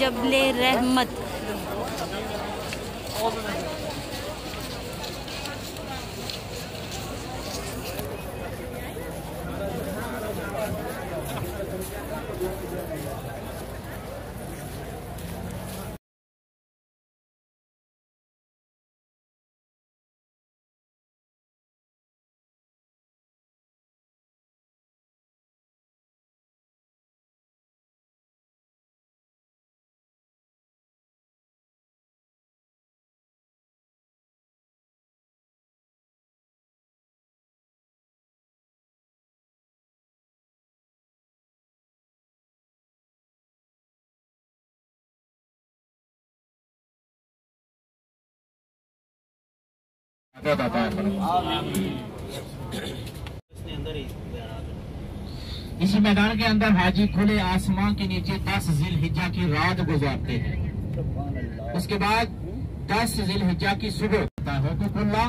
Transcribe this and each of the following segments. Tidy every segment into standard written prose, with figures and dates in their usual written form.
जबले रहमत इसी मैदान के अंदर हाजी खुले आसमां के नीचे 10 जिलहिज्जा की रात गुजारते हैं। उसके बाद 10 जिलहिज्जा की सुबह होता है हुकूकुल्लाह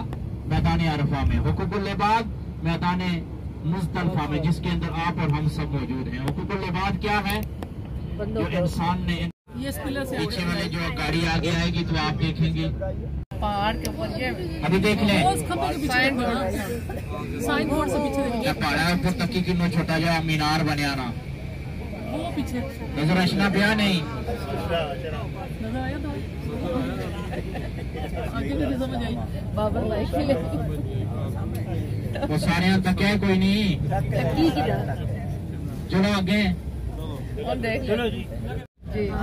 मैदान अरफा में, हुकूकुल लिबाद मैदान मुज़दलिफा में, जिसके अंदर आप और हम सब मौजूद हैं। हुकूकुल लिबाद क्या है? जो इंसान ने पीछे वाले जो गाड़ी आगे आएगी तो आप देखेंगे पहाड़ के ऊपर अभी देख लें साइन बोर्ड से पीछे पहाड़ा ऊपर तकी किन्नो छोटा जो मीनार बनया ना वो पीछे नजर अशना ब्याह नहीं नजर आया तो आगे भी समझ आई बाबर भाई के लिए वो सारे तक है कोई नहीं चलो आगे और देख चलो जी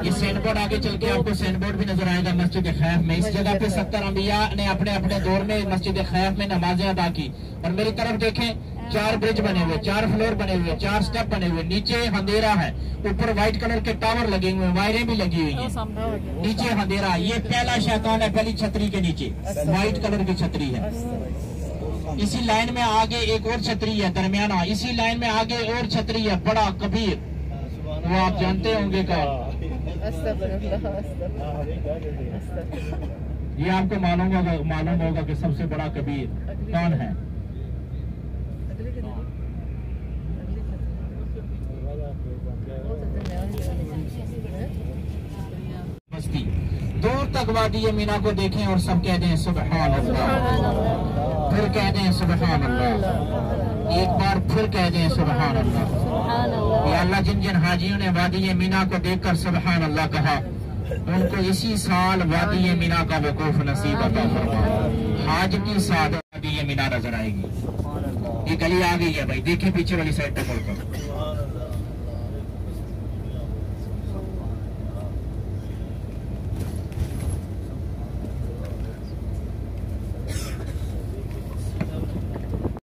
ये सैन बोर्ड आगे चल के आपको सैन बोर्ड भी नजर आएगा मस्जिद खैफ में। इस जगह पे 70 अंबिया ने अपने अपने दौर में मस्जिद खैफ में नमाजें अदा की। और मेरी तरफ देखें 4 ब्रिज बने हुए, 4 फ्लोर बने हुए, 4 स्टेप बने हुए, नीचे अंधेरा है, ऊपर व्हाइट कलर के टावर लगे हुए, वायरें भी लगी हुई है, नीचे अंधेरा। ये पहला शैतान है, पहली छतरी के नीचे व्हाइट कलर की छतरी है। इसी लाइन में आगे एक और छतरी है दरमियाना, इसी लाइन में आगे और छतरी है बड़ा कबीर, वो आप जानते होंगे कौन। ये आपको मालूम होगा कि सबसे बड़ा कबीर कौन है। मस्ती दूर तक वादी मीना को देखें और सब कह दें सुबहान अल्लाह, फिर कह दें सुबहान अल्लाह, एक बार फिर कह दें सुबहान अल्लाह। या अल्लाह जिन जिन हाजियों ने वादी मीना को देखकर सुबहान अल्लाह कहा, उनको इसी साल वादी मीना का वकूफ नसीब अता फरमा। हाज की साद वादी मीना नजर आएगी। ये गली आ गई है भाई, देखें पीछे वाली साइड पे मुड़कर।